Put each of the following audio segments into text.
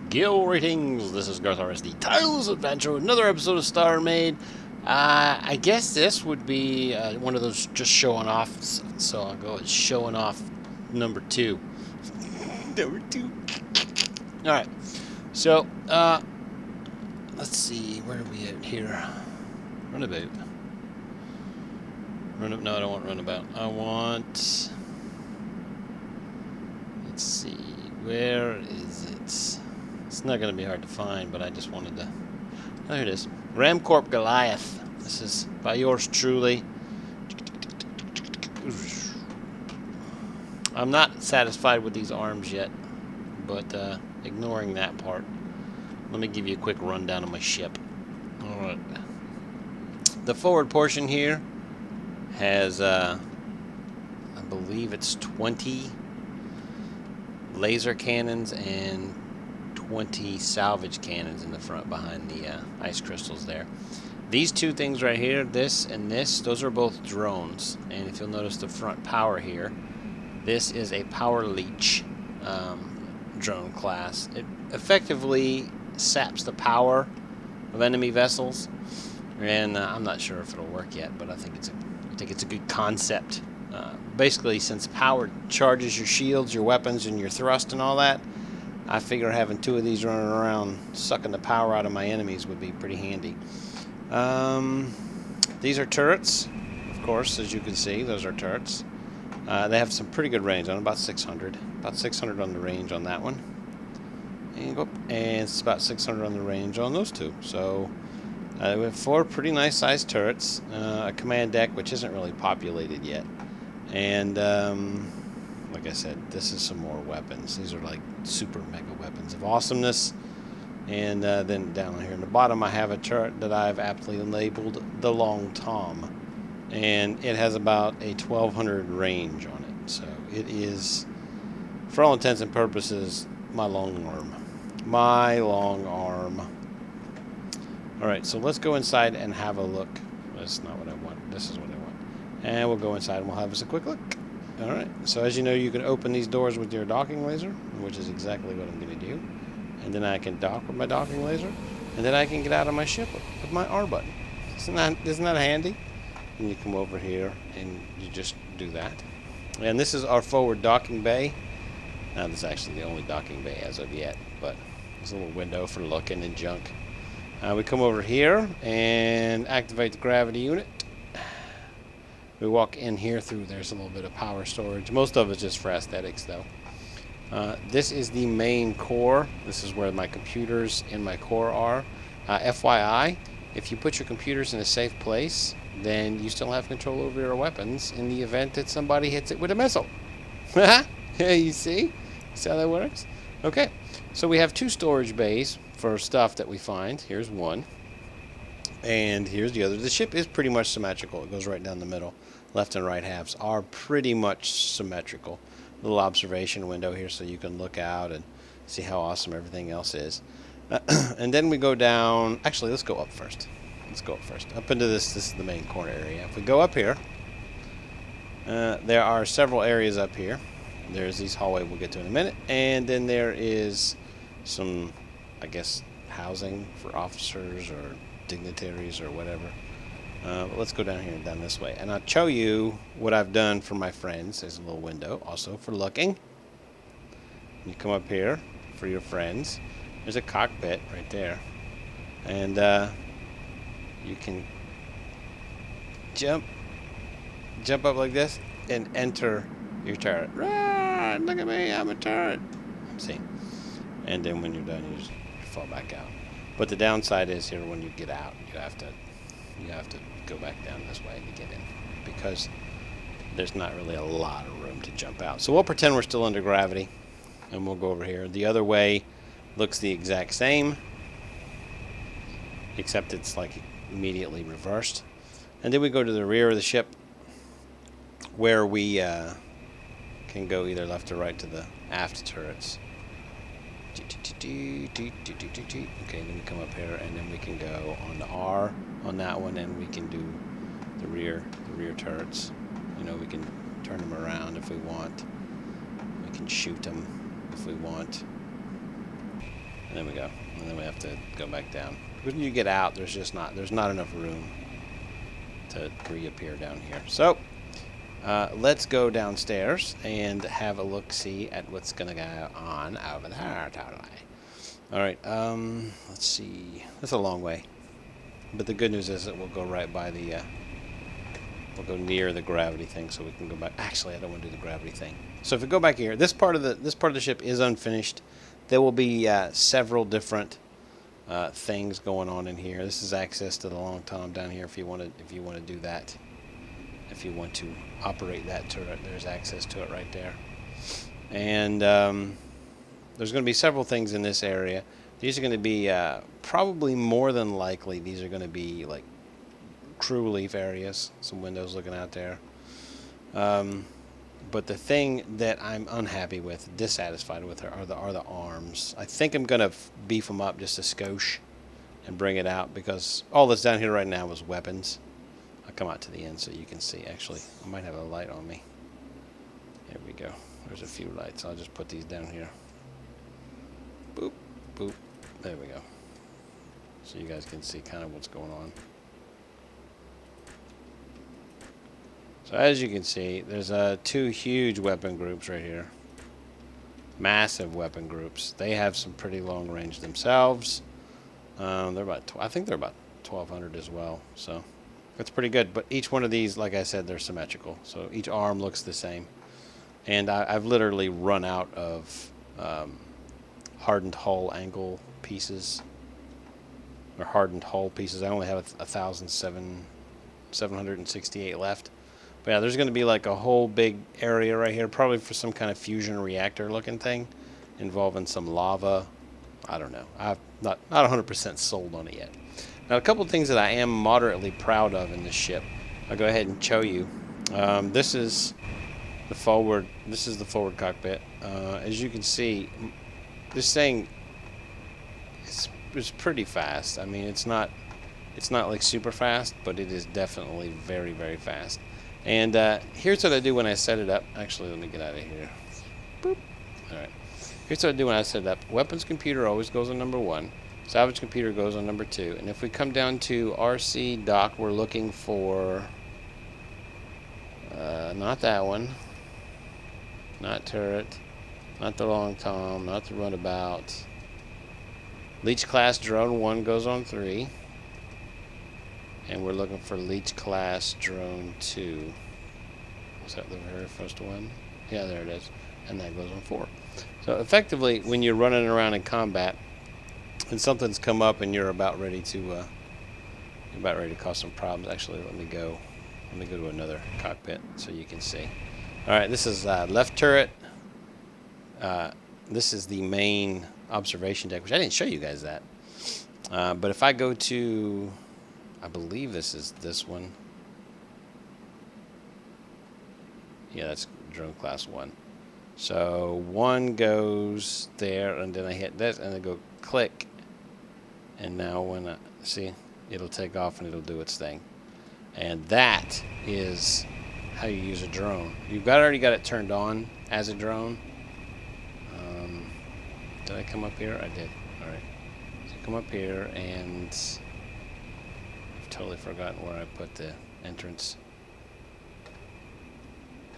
Gil ratings. This is garthrs, the tireless adventure, another episode of Starmade. I guess this would be one of those just showing off, so I'll go with showing off number 2. Number 2. Alright, so let's see, where are we at here? Runabout. No, I don't want runabout. I want, let's see, where is it? It's not going to be hard to find, but I just wanted to... Oh, here it is. Ramcorp Goliath. This is by yours truly. I'm not satisfied with these arms yet, but ignoring that part, let me give you a quick rundown of my ship. Alright. The forward portion here has, I believe it's 20 laser cannons and 20 salvage cannons in the front behind the ice crystals there. These two things right here, this and this, those are both drones. And if you'll notice the front power here, this is a power leech drone class. It effectively saps the power of enemy vessels, and I'm not sure if it'll work yet, but I think it's a good concept. Basically, since power charges your shields, your weapons, and your thrust and all that, I figure having 2 of these running around sucking the power out of my enemies would be pretty handy. These are turrets, of course, as you can see. Those are turrets. They have some pretty good range on them, about 600. About 600 on the range on that one. And it's about 600 on the range on those 2. So we have 4 pretty nice sized turrets, a command deck which isn't really populated yet, and like I said, this is some more weapons. These are like super mega weapons of awesomeness. And then down here in the bottom I have a turret that I've aptly labeled the Long Tom, and it has about a 1200 range on it. So it is, for all intents and purposes, my long arm. My long arm. Alright, so let's go inside and have a look. That's not what I want. This is what I want. And we'll go inside and we'll have us a quick look. Alright, so as you know, you can open these doors with your docking laser, which is exactly what I'm going to do. And then I can dock with my docking laser, and then I can get out of my ship with my R button. Isn't that handy? And you come over here and you just do that. And this is our forward docking bay. Now, this is actually the only docking bay as of yet, but there's a little window for looking and junk. We come over here and activate the gravity unit. We walk in here through, there's a little bit of power storage. Most of it's just for aesthetics, though. This is the main core. This is where my computers in my core are. FYI, if you put your computers in a safe place, then you still have control over your weapons in the event that somebody hits it with a missile. You see? See how that works? Okay, so we have 2 storage bays for stuff that we find. Here's one, and here's the other. The ship is pretty much symmetrical. It goes right down the middle. Left and right halves are pretty much symmetrical. Little observation window here so you can look out and see how awesome everything else is. And then we go down. Actually, let's go up first. Up into this is the main corner area. If we go up here, there are several areas up here. There's these hallway we'll get to in a minute, and then there is some, I guess, housing for officers or dignitaries or whatever. But let's go down here and down this way, and I'll show you what I've done for my friends. There's a little window also for looking. You come up here for your friends. There's a cockpit right there, and you can jump up like this and enter your turret. Rah, look at me, I'm a turret. See? And then when you're done, you just fall back out. But the downside is here, when you get out, you have to go back down this way to get in, because there's not really a lot of room to jump out. So we'll pretend we're still under gravity, and we'll go over here. The other way looks the exact same, except it's like immediately reversed. And then we go to the rear of the ship, where we can go either left or right to the aft turrets. Okay, then we come up here, and then we can go on the R on that one, and we can do the rear turrets. You know, we can turn them around if we want. We can shoot them if we want. There we go. And then we have to go back down. When you get out, there's not enough room to reappear down here. So let's go downstairs and have a look-see at what's gonna go on over there. Totally. All right. Let's see. That's a long way, but the good news is that we'll go right by the. We'll go near the gravity thing, so we can go back. Actually, I don't want to do the gravity thing. So if we go back here, this part of the ship is unfinished. There will be several different things going on in here. This is access to the long tom down here. If you want to do that, if you want to operate that turret, there's access to it right there. And there's going to be several things in this area. These are going to be probably more than likely. These are going to be like crew relief areas. Some windows looking out there. But the thing that I'm unhappy with, dissatisfied with, are the arms. I think I'm going to beef them up just a skosh and bring it out, because all that's down here right now is weapons. I'll come out to the end so you can see. Actually, I might have a light on me. There we go. There's a few lights. I'll just put these down here. Boop, boop. There we go. So you guys can see kind of what's going on. So as you can see, there's two huge weapon groups right here. Massive weapon groups. They have some pretty long range themselves. They're about, I think they're about 1,200 as well. So that's pretty good. But each one of these, like I said, they're symmetrical. So each arm looks the same. And I've literally run out of hardened hull angle pieces, or hardened hull pieces. I only have 1,768 left. But yeah, there's going to be like a whole big area right here, probably for some kind of fusion reactor looking thing involving some lava. I don't know. I'm not 100% sold on it yet. Now, a couple of things that I am moderately proud of in this ship, I'll go ahead and show you. This is the forward cockpit. As you can see, this thing is pretty fast. I mean, it's not like super fast, but it is definitely very, very fast. And here's what I do when I set it up. Actually, let me get out of here. Boop. All right. Here's what I do when I set it up. Weapons computer always goes on number 1. Salvage computer goes on number 2. And if we come down to RC dock, we're looking for not that one, not turret, not the long tom, not the runabout. Leech class drone 1 goes on 3. And we're looking for Leech class drone 2. Was that the very first one? Yeah, there it is. And that goes on 4. So effectively, when you're running around in combat and something's come up and you're about ready to cause some problems. Actually, let me go to another cockpit so you can see. All right, this is left turret. This is the main observation deck, which I didn't show you guys that. But if I go to, I believe this is this one. Yeah, that's drone class 1. So 1 goes there, and then I hit this, and I go click. And now when I see, it'll take off and it'll do its thing. And that is how you use a drone. You've already got it turned on as a drone. Did I come up here? I did. All right. So come up here, and I've totally forgotten where I put the entrance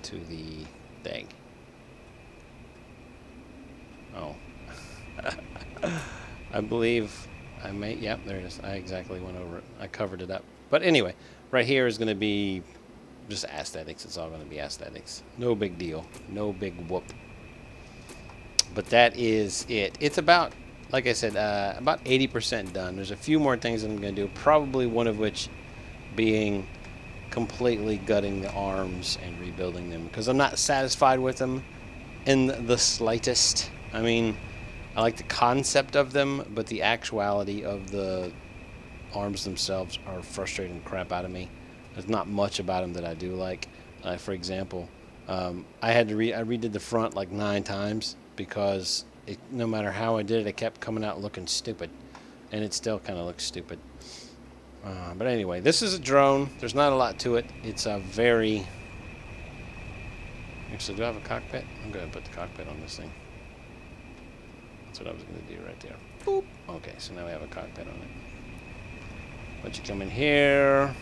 to the thing. Oh. I believe I may, yep, there it is. I exactly went over it. I covered it up. But anyway, right here is going to be just aesthetics. It's all going to be aesthetics. No big deal. No big whoop. But that is it. It's about, like I said, about 80% done. There's a few more things that I'm going to do, probably one of which being completely gutting the arms and rebuilding them, because I'm not satisfied with them in the slightest. I mean, I like the concept of them, but the actuality of the arms themselves are frustrating the crap out of me. There's not much about them that I do like. For example, I redid the front like 9 times because no matter how I did it, it kept coming out looking stupid, and it still kind of looks stupid. But anyway, this is a drone. There's not a lot to it. It's a very... Actually, do I have a cockpit? I'm going to put the cockpit on this thing. That's what I was going to do right there. Boop. Okay, so now we have a cockpit on it. Once you come in here,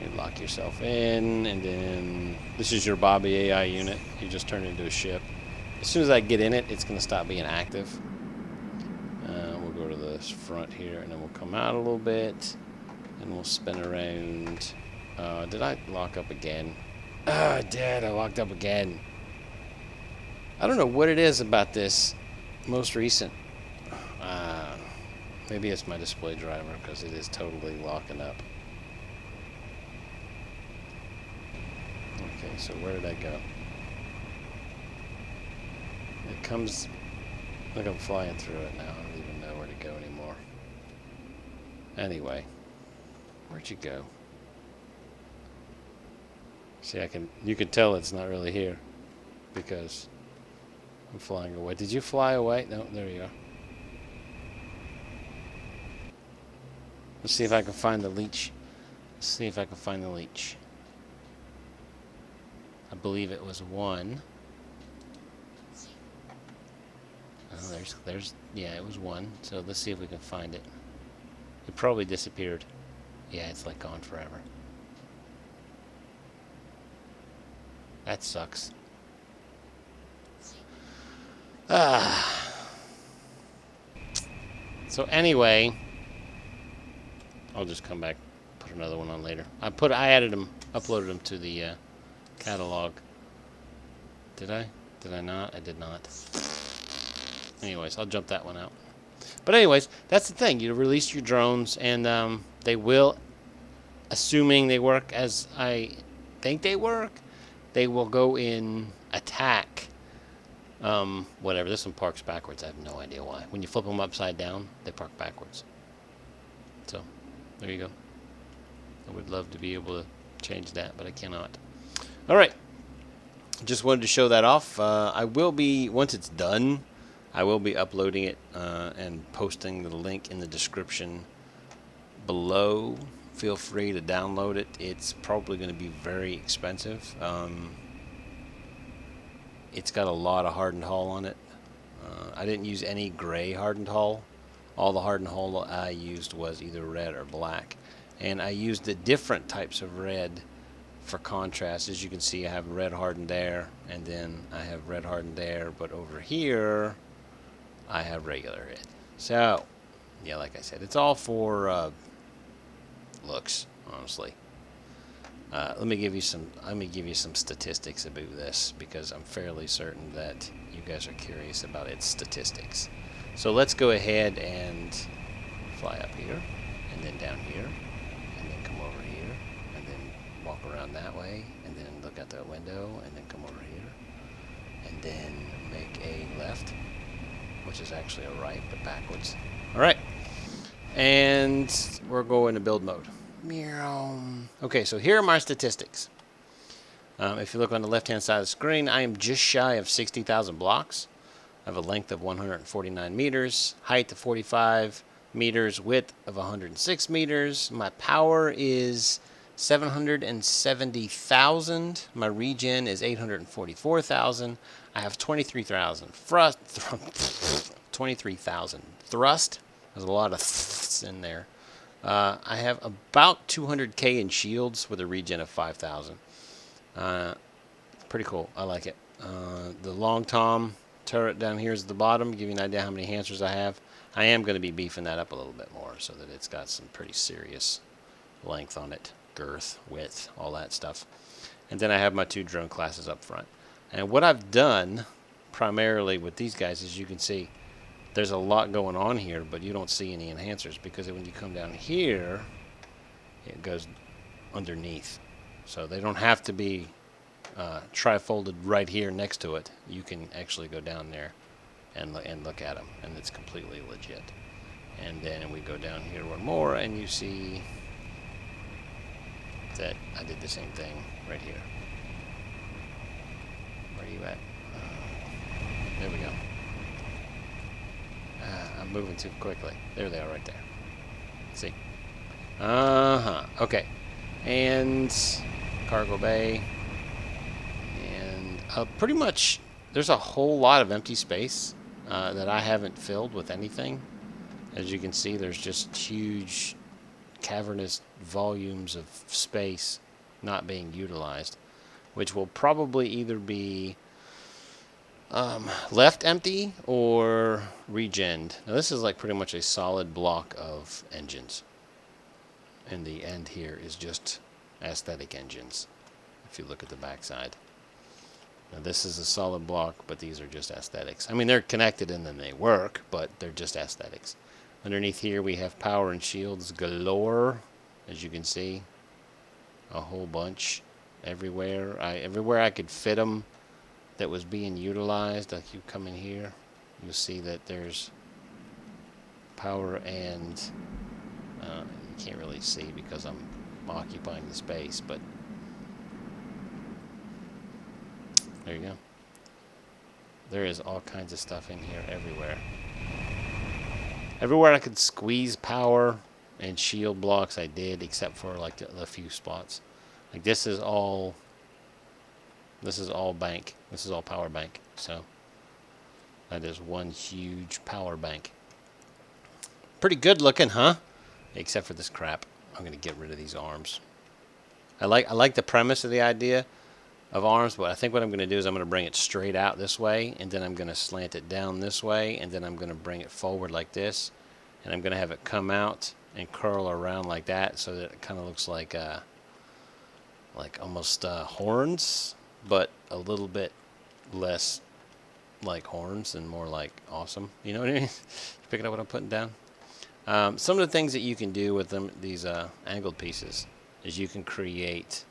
you lock yourself in, and then this is your Bobby AI unit. You just turn it into a ship. As soon as I get in it, it's going to stop being active. We'll go to the front here, and then we'll come out a little bit, and we'll spin around. Did I lock up again? I did. I locked up again. I don't know what it is about this most recent. Maybe it's my display driver, because it is totally locking up. Okay, so where did I go? It comes... Look, I'm flying through it now. I don't even know where to go anymore. Anyway, where'd you go? See, you can tell it's not really here, because I'm flying away. Did you fly away? No, there you are. Let's see if I can find the leech. Let's see if I can find the leech. I believe it was 1. Oh, yeah, it was 1. So let's see if we can find it. It probably disappeared. Yeah, it's like gone forever. That sucks. So anyway, I'll just come back, put another one on later. I added them, uploaded them to the catalog. Did I? Did I not? I did not. Anyways, I'll jump that one out. But anyways, that's the thing. You release your drones, and they will, assuming they work as I think they work, they will go in attack. Whatever. This one parks backwards. I have no idea why. When you flip them upside down, they park backwards. So, there you go. I would love to be able to change that, but I cannot. All right. Just wanted to show that off. I will be, once it's done, I will be uploading it and posting the link in the description below. Feel free to download it. It's probably going to be very expensive. It's got a lot of hardened hull on it. I didn't use any gray hardened hull. All the hardened hull I used was either red or black. And I used the different types of red for contrast. As you can see, I have red hardened there, and then I have red hardened there, but over here I have regular red. So, yeah, like I said, it's all for looks, honestly. Let me give you some statistics about this, because I'm fairly certain that you guys are curious about its statistics. So let's go ahead and fly up here, and then down here, and then come over here, and then walk around that way, and then look out that window, and then come over here, and then make a left, which is actually a right, but backwards. All right, and we're going to build mode. Meow. Okay, so here are my statistics. If you look on the left-hand side of the screen, I am just shy of 60,000 blocks. I have a length of 149 meters, height of 45 meters, width of 106 meters. My power is 770,000. My regen is 844,000. I have 23,000 thrust. 23,000 thrust. There's a lot of ths in there. I have about 200k in shields with a regen of 5,000. Pretty cool. I like it. The long tom turret down here is at the bottom. Give you an idea how many enhancers I have. I am going to be beefing that up a little bit more so that it's got some pretty serious length on it. Girth, width, all that stuff. And then I have my 2 drone classes up front. And what I've done primarily with these guys, as you can see, there's a lot going on here, but you don't see any enhancers, because when you come down here, it goes underneath. So they don't have to be tri-folded right here next to it. You can actually go down there and look at them, and it's completely legit. And then we go down here one more, and you see that I did the same thing right here. Where are you at? There we go. I'm moving too quickly. There they are right there. See? Okay. And cargo bay. And pretty much there's a whole lot of empty space that I haven't filled with anything. As you can see, there's just huge cavernous volumes of space not being utilized, which will probably either be left empty or regened. Now this is like pretty much a solid block of engines, and the end here is just aesthetic engines if you look at the backside. Now this is a solid block, but these are just aesthetics. I mean, they're connected and then they work, but they're just aesthetics. Underneath here we have power and shields galore, as you can see, a whole bunch everywhere. Everywhere I could fit them that was being utilized, like you come in here, you'll see that there's power and you can't really see because I'm occupying the space, but there you go. There is all kinds of stuff in here everywhere. Everywhere I could squeeze power and shield blocks, I did, except for like the few spots. Like this is all bank. This is all power bank. So that is one huge power bank. Pretty good looking, huh? Except for this crap. I'm gonna get rid of these arms. I like the premise of the idea of arms, but I think what I'm gonna do is I'm gonna bring it straight out this way, and then I'm gonna slant it down this way, and then I'm gonna bring it forward like this, and I'm gonna have it come out and curl around like that, so that it kind of looks like almost horns, but a little bit less like horns and more like awesome. You know what I mean? Picking up what I'm putting down. Some of the things that you can do with these angled pieces is you can create,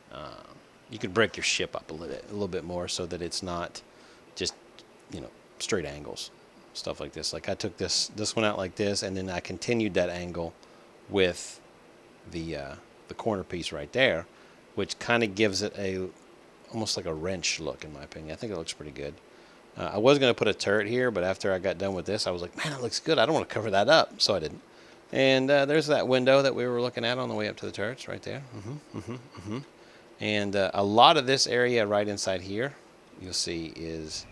you can break your ship up a little bit more so that it's not just, you know, straight angles, stuff like this. Like I took this one out like this, and then I continued that angle with the corner piece right there, which kind of gives it almost like a wrench look, in my opinion. I think it looks pretty good. I was going to put a turret here, but after I got done with this, I was like, man, it looks good. I don't want to cover that up, so I didn't. And there's that window that we were looking at on the way up to the turrets right there. And a lot of this area right inside here, you'll see, is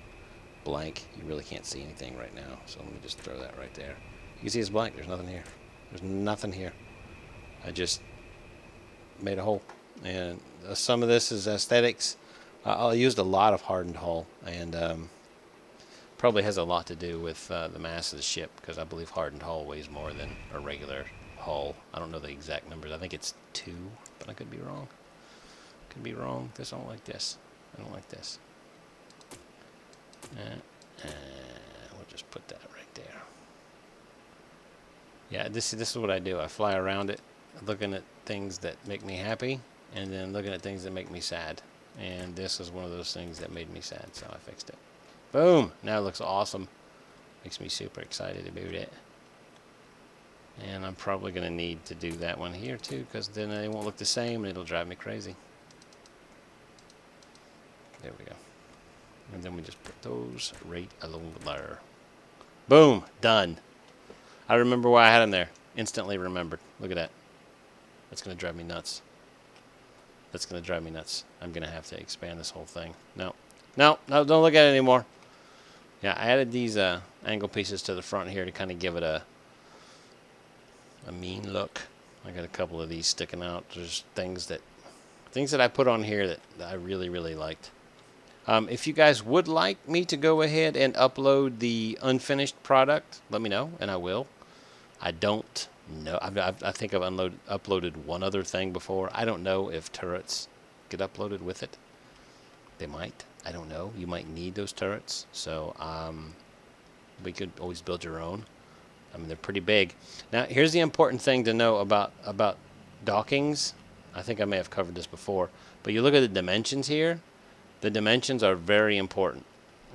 blank. You really can't see anything right now, so let me just throw that right there. You can see it's blank. There's nothing here. There's nothing here. I just made a hole. And some of this is aesthetics. I used a lot of hardened hull, and probably has a lot to do with the mass of the ship, because I believe hardened hull weighs more than a regular hull. I don't know the exact numbers. I think it's 2, but I could be wrong. Could be wrong. This I don't like this. I don't like this. We'll just put that right there. Yeah, this is what I do. I fly around it, looking at things that make me happy, and then looking at things that make me sad. And this is one of those things that made me sad, so I fixed it. Boom! Now it looks awesome. Makes me super excited about it. And I'm probably going to need to do that one here too, because then they won't look the same and it'll drive me crazy. There we go. And then we just put those right along there. Boom! Done. I remember why I had them there. Instantly remembered. Look at that. That's going to drive me nuts. That's going to drive me nuts. I'm going to have to expand this whole thing. No, don't look at it anymore. Yeah, I added these angle pieces to the front here to kind of give it a mean look. I got a couple of these sticking out. There's things that I put on here that I really, really liked. If you guys would like me to go ahead and upload the unfinished product, let me know, and I will. I don't know. I think I've uploaded one other thing before. I don't know if turrets get uploaded with it. They might. I don't know. You might need those turrets. So we could always build your own. I mean, they're pretty big. Now, here's the important thing to know about dockings. I think I may have covered this before. But you look at the dimensions here. The dimensions are very important.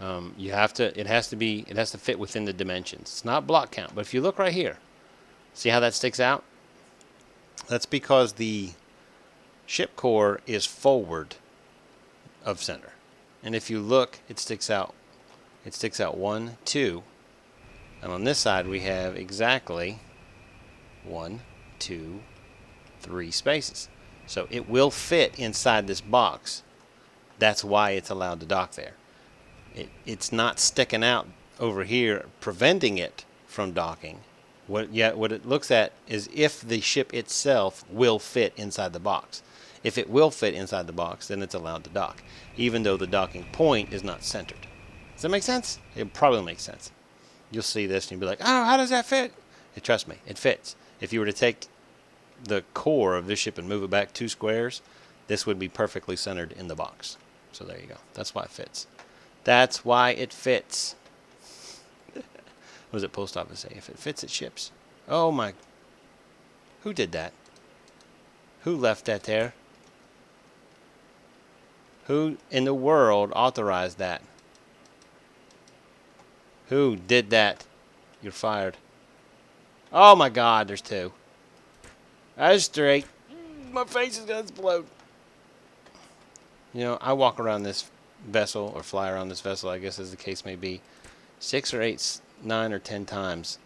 It has to fit within the dimensions. It's not block count. But if you look right here, see how that sticks out? That's because the ship core is forward of center. And if you look, it sticks out 1, 2. And on this side, we have exactly 1, 2, 3 spaces. So it will fit inside this box. That's why it's allowed to dock there. It's not sticking out over here, preventing it from docking. What it looks at is if the ship itself will fit inside the box. If it will fit inside the box, then it's allowed to dock, even though the docking point is not centered. Does that make sense? It probably makes sense. You'll see this and you'll be like, oh, how does that fit? Trust me, it fits. If you were to take the core of this ship and move it back 2 squares, this would be perfectly centered in the box. So there you go. That's why it fits. That's why it fits. What does it post office say? If it fits, it ships. Oh my. Who did that? Who left that there? Who in the world authorized that? Who did that? You're fired. Oh my God, there's 2. There's 3. My face is gonna explode. You know, I walk around this vessel, or fly around this vessel, I guess as the case may be, 6 or 8, 9 or 10 times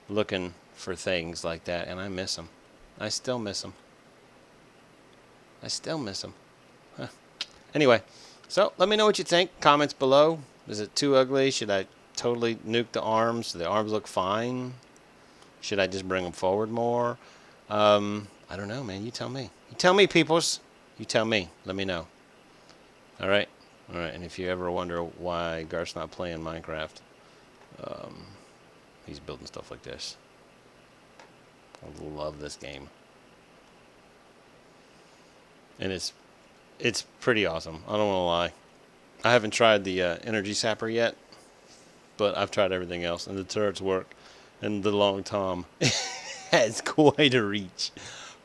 looking for things like that, and I miss them. I still miss them. I still miss them. Huh. Anyway, so let me know what you think. Comments below. Is it too ugly? Should I totally nuke the arms? Do the arms look fine? Should I just bring them forward more? I don't know, man. You tell me. You tell me, peoples. You tell me. Let me know. All right. All right. And if you ever wonder why Garth's not playing Minecraft, he's building stuff like this. I love this game. And it's pretty awesome. I don't want to lie. I haven't tried the energy sapper yet, but I've tried everything else, and the turrets work, and the long tom has quite a reach.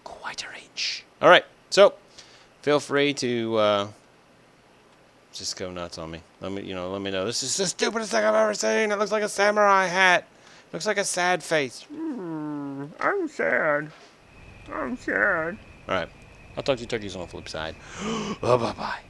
Quite a reach. All right, so feel free to just go nuts on me. Let me know. This is the stupidest thing I've ever seen. It looks like a samurai hat. Looks like a sad face. I'm sad. I'm sad. All right. I'll talk to you turkeys on the flip side. Bye-bye.